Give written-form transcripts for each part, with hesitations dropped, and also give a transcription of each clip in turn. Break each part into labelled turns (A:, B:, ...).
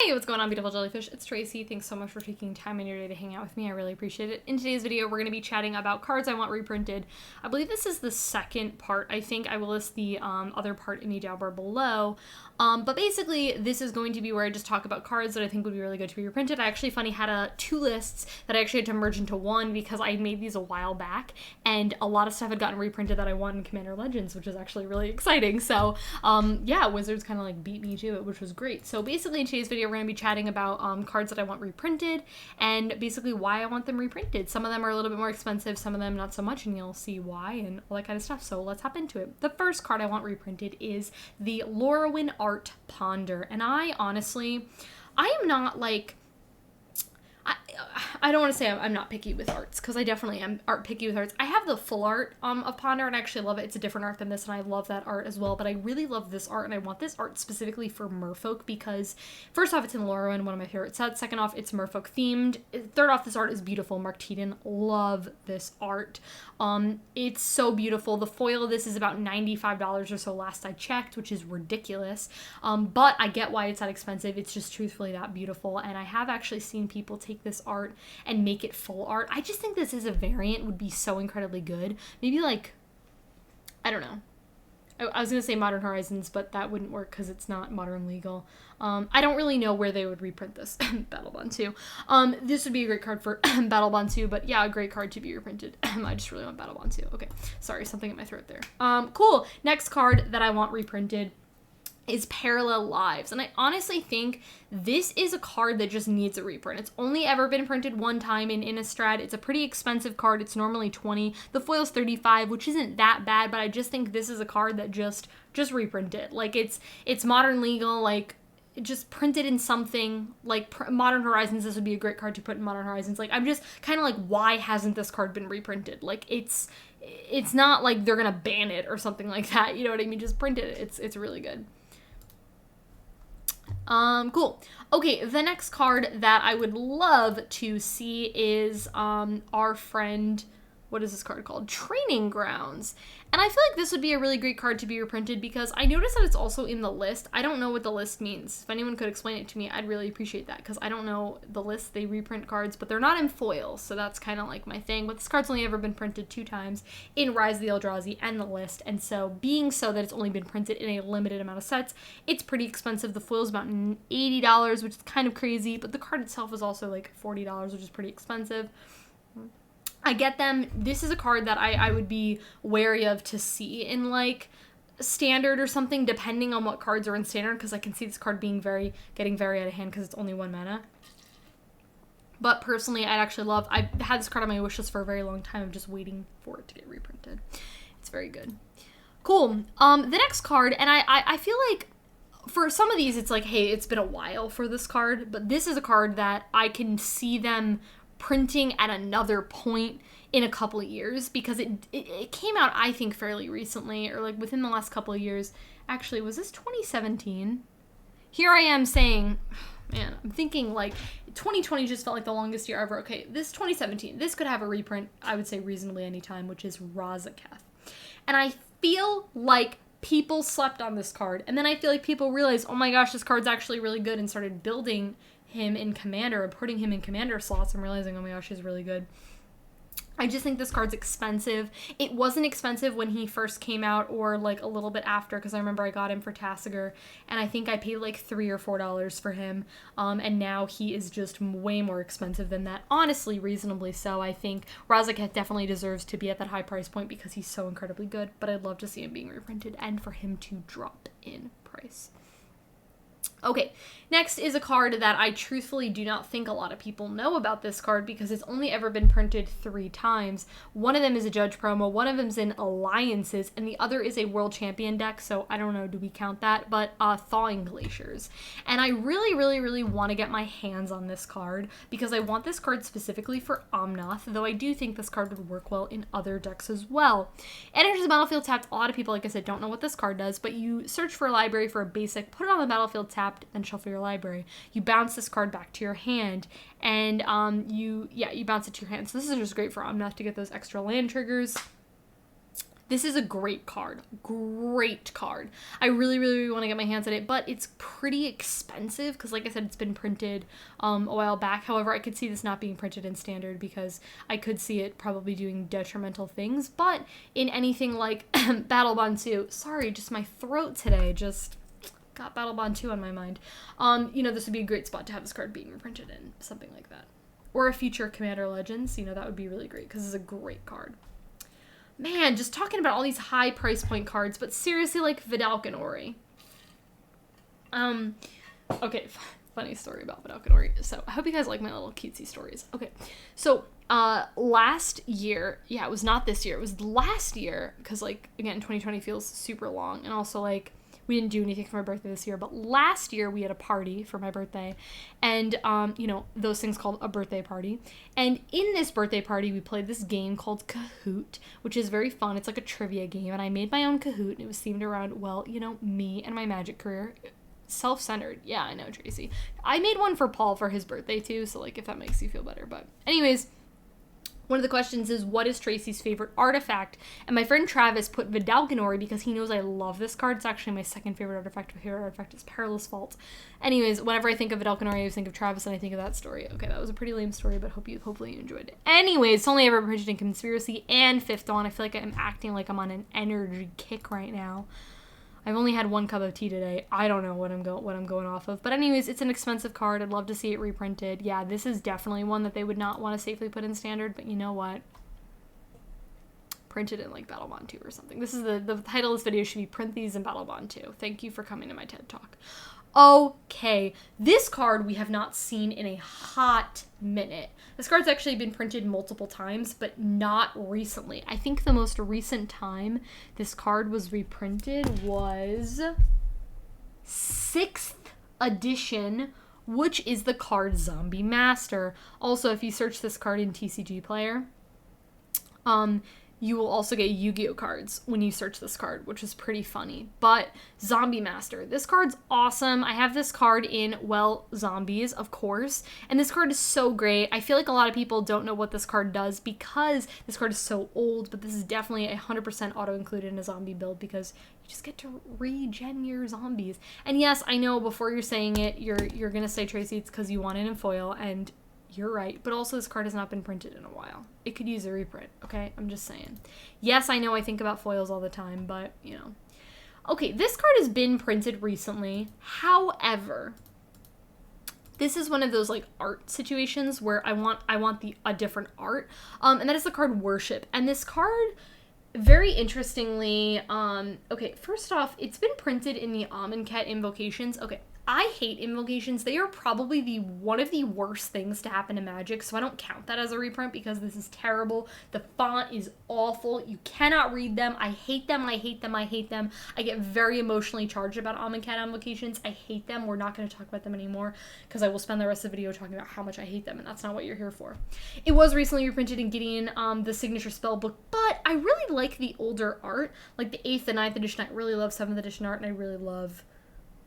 A: Hey, what's going on, beautiful jellyfish? It's Tracy. Thanks so much for taking time in your day to hang out with me. I really appreciate it. In today's video, we're going to be chatting about cards I want reprinted. I believe this is the second part. I think I will list the other part in the down bar below. But basically, this is going to be where I just talk about cards that I think would be really good to be reprinted. I actually had two lists that I actually had to merge into one because I made these a while back, and a lot of stuff had gotten reprinted that I want in Commander Legends, which is actually really exciting. So, yeah, Wizards kind of like beat me to it, which was great. So basically, in today's video, we're going to be chatting about cards that I want reprinted and basically why I want them reprinted. Some of them are a little bit more expensive, some of them not so much, and you'll see why and all that kind of stuff. So let's hop into it. The first card I want reprinted is the Lowryn Art Ponder. And I honestly, I am not like, I don't want to say I'm not picky with arts, because I definitely am picky with arts. I have the full art of Ponder, and I actually love it. It's a different art than this, and I love that art as well, but I really love this art, and I want this art specifically for Merfolk because, first off, it's in Lowryn, one of my favorite sets. Second off, it's Merfolk themed. Third off, this art is beautiful. Mark Teeden, love this art. It's so beautiful. The foil of this is about $95 or so last I checked, which is ridiculous, but I get why it's that expensive. It's just truthfully that beautiful, and I have actually seen people take this art and make it full art. I just think this as a variant would be so incredibly good. Maybe like, I don't know. I was going to say Modern Horizons, but that wouldn't work because it's not modern legal. I don't really know where they would reprint this. Battlebond 2. This would be a great card for Battlebond 2, but yeah, a great card to be reprinted. I just really want Battlebond 2. Okay, sorry, something in my throat there. Cool. Next card that I want reprinted is Parallel Lives, and I honestly think this is a card that just needs a reprint. It's only ever been printed one time in Innistrad. It's a pretty expensive card. It's normally $20. The foil's $35, which isn't that bad, but I just think this is a card that just reprint it. Like, it's modern legal, like, just print it in something like Modern Horizons. This would be a great card to put in Modern Horizons. Like, I'm just kind of like, why hasn't this card been reprinted? Like, it's not like they're gonna ban it or something like that, you know what I mean? Just print it. It's really good. Cool. Okay, the next card that I would love to see is our friend, what is this card called? Training Grounds. And I feel like this would be a really great card to be reprinted because I noticed that it's also in the list. I don't know what the list means. If anyone could explain it to me, I'd really appreciate that because I don't know the list. They reprint cards, but they're not in foil, so that's kind of like my thing. But this card's only ever been printed 2 times in Rise of the Eldrazi and the list, and so being so that it's only been printed in a limited amount of sets, it's pretty expensive. The foil's about $80, which is kind of crazy, but the card itself is also like $40, which is pretty expensive. I get them. This is a card that I would be wary of to see in like standard or something, depending on what cards are in standard, because I can see this card being getting very out of hand because it's only 1 mana. But personally, I've had this card on my wish list for a very long time. I'm just waiting for it to get reprinted. It's very good. Cool. The next card, and I feel like for some of these, it's like, hey, it's been a while for this card, but this is a card that I can see them printing at another point in a couple of years because it came out, I think, fairly recently, or like within the last couple of years. Actually, was this 2017? Here I am saying, man, I'm thinking like 2020 just felt like the longest year ever. Okay, this 2017, this could have a reprint, I would say reasonably anytime, which is Razaketh. And I feel like people slept on this card, and then I feel like people realized, oh my gosh, this card's actually really good, and started building him in Commander and putting him in Commander slots and realizing, oh my gosh, he's really good. I just think this card's expensive. It wasn't expensive when he first came out or like a little bit after, because I remember I got him for Tasigur and I think I paid like $3 or $4 for him, and now he is just way more expensive than that. Honestly, reasonably so. I think Razaketh definitely deserves to be at that high price point because he's so incredibly good, but I'd love to see him being reprinted and for him to drop in price. Okay, next is a card that I truthfully do not think a lot of people know about this card because it's only ever been printed 3 times. One of them is a Judge promo, one of them's in Alliances, and the other is a World Champion deck, so I don't know, do we count that? But Thawing Glaciers. And I really want to get my hands on this card because I want this card specifically for Omnath, though I do think this card would work well in other decks as well. It enters the battlefield tapped. A lot of people, like I said, don't know what this card does, but you search for a library for a basic, put it on the battlefield tapped, then shuffle your library. You bounce this card back to your hand, and you bounce it to your hand. So this is just great for Omnath to get those extra land triggers. This is a great card. Great card. I really, really, really want to get my hands on it, but it's pretty expensive because, like I said, it's been printed a while back. However, I could see this not being printed in standard because I could see it probably doing detrimental things. But in anything like Battle Bond 2, sorry, just my throat today just got Battle Bond 2 on my mind. You know, this would be a great spot to have this card being reprinted in, something like that. Or a future Commander Legends, you know, that would be really great because it's a great card. Man, just talking about all these high price point cards, but seriously, like Vedalken Orrey. Okay, funny story about Vedalken Orrey. So I hope you guys like my little cutesy stories. Okay, so last year, yeah, it was not this year, it was last year, because like, again, 2020 feels super long, and also like, we didn't do anything for my birthday this year, but last year we had a party for my birthday, and, you know, those things called a birthday party, and in this birthday party, we played this game called Kahoot, which is very fun. It's like a trivia game, and I made my own Kahoot, and it was themed around, well, you know, me and my Magic career. Self-centered. Yeah, I know, Tracy. I made one for Paul for his birthday, too, so, like, if that makes you feel better, but anyways, one of the questions is, what is Tracy's favorite artifact? And my friend Travis put Vedalken Orrey because he knows I love this card. It's actually my second favorite artifact. My favorite artifact is Perilous Vault. Anyways, whenever I think of Vedalken Orrey, I think of Travis and I think of that story. Okay, that was a pretty lame story, but hopefully you enjoyed it. Anyways, it's only ever printed in Conspiracy and Fifth Dawn. I feel like I'm acting like I'm on an energy kick right now. I've only had one cup of tea today. I don't know what I'm going off of. But anyways, it's an expensive card. I'd love to see it reprinted. Yeah, this is definitely one that they would not want to safely put in standard, but you know what? Print it in like Battle Bond 2 or something. This is the title of this video should be Print These in Battle Bond 2. Thank you for coming to my TED Talk. Okay, this card we have not seen in a hot minute. This card's actually been printed multiple times, but not recently. I think the most recent time this card was reprinted was 6th edition, which is the card Zombie Master. Also, if you search this card in TCG Player, you will also get Yu-Gi-Oh cards when you search this card, which is pretty funny. But Zombie Master, this card's awesome. I have this card in, well, zombies, of course. And this card is so great. I feel like a lot of people don't know what this card does because this card is so old, but this is definitely 100% auto-included in a zombie build because you just get to regen your zombies. And yes, I know before you're saying it, you're gonna say, Tracy, it's because you want it in foil, and you're right, but also this card has not been printed in a while. It could use a reprint, okay? I'm just saying. Yes, I know I think about foils all the time, but, you know. Okay, this card has been printed recently. However, this is one of those, like, art situations where I want a different art, and that is the card Worship. And this card, very interestingly, okay, first off, it's been printed in the Amonkhet Invocations. Okay, I hate invocations. They are probably one of the worst things to happen to Magic, so I don't count that as a reprint because this is terrible. The font is awful. You cannot read them. I hate them. I hate them. I hate them. I get very emotionally charged about Amonkhet invocations. I hate them. We're not going to talk about them anymore because I will spend the rest of the video talking about how much I hate them, and that's not what you're here for. It was recently reprinted in Gideon, the signature spell book, but I really like the older art, like the 8th and 9th edition. I really love 7th edition art, and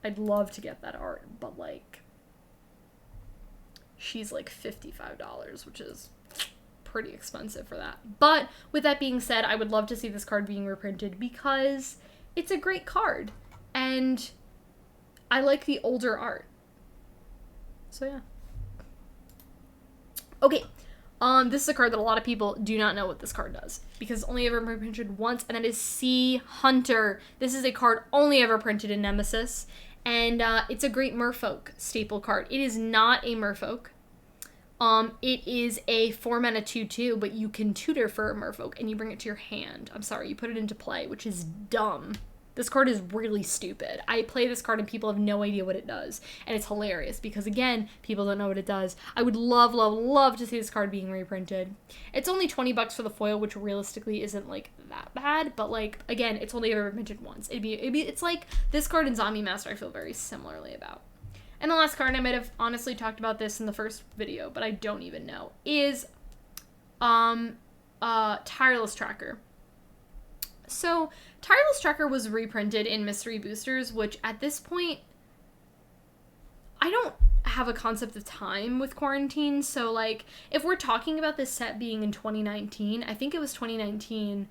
A: I'd love to get that art, but, like, she's, like, $55, which is pretty expensive for that. But, with that being said, I would love to see this card being reprinted because it's a great card, and I like the older art. So, yeah. Okay, this is a card that a lot of people do not know what this card does because it's only ever been printed once, and that is Seahunter. This is a card only ever printed in Nemesis. And it's a great Merfolk staple card. It is not a Merfolk. It is a 4-mana 2/2, but you can tutor for a Merfolk, and you bring it to your hand. I'm sorry, you put it into play, which is dumb. This card is really stupid. I play this card and people have no idea what it does. And it's hilarious because, again, people don't know what it does. I would love, love, love to see this card being reprinted. It's only $20 for the foil, which realistically isn't, like, that bad. But, like, again, it's only ever printed once. It's like this card in Zombie Master I feel very similarly about. And the last card, I might have honestly talked about this in the first video, but I don't even know, is Tireless Tracker. So, Tireless Tracker was reprinted in Mystery Boosters, which at this point, I don't have a concept of time with quarantine, so, like, if we're talking about this set being in 2019, I think it was 2019,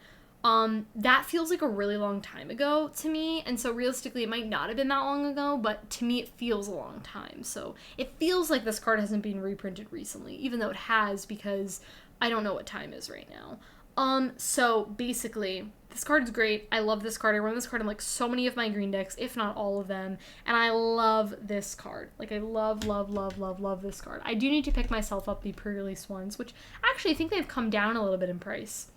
A: That feels like a really long time ago to me, and so realistically it might not have been that long ago, but to me it feels a long time. So it feels like this card hasn't been reprinted recently, even though it has, because I don't know what time is right now. So basically, this card is great. I love this card. I run this card in like so many of my green decks, if not all of them, and I love this card. Like, I love this card. I do need to pick myself up the pre-release ones, which actually I think they've come down a little bit in price.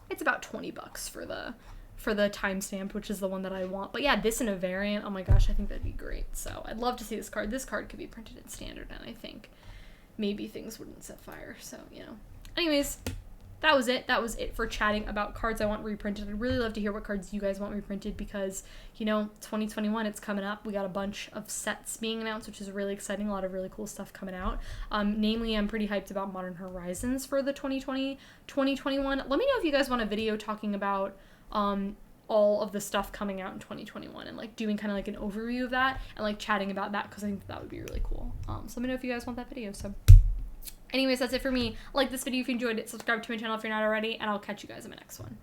A: It's about $20 for the timestamp, which is the one that I want. But yeah, this in a variant, oh my gosh, I think that'd be great. So I'd love to see this card. This card could be printed in standard, and I think maybe things wouldn't set fire. So, you know. Anyways, that was it. That was it for chatting about cards I want reprinted. I'd really love to hear what cards you guys want reprinted because, you know, 2021, it's coming up. We got a bunch of sets being announced, which is really exciting. A lot of really cool stuff coming out. Namely, I'm pretty hyped about Modern Horizons for the 2020-2021. Let me know if you guys want a video talking about all of the stuff coming out in 2021 and like doing kind of like an overview of that and like chatting about that because I think that would be really cool. So let me know if you guys want that video. So anyways, that's it for me. Like this video if you enjoyed it. Subscribe to my channel if you're not already, and I'll catch you guys in my next one.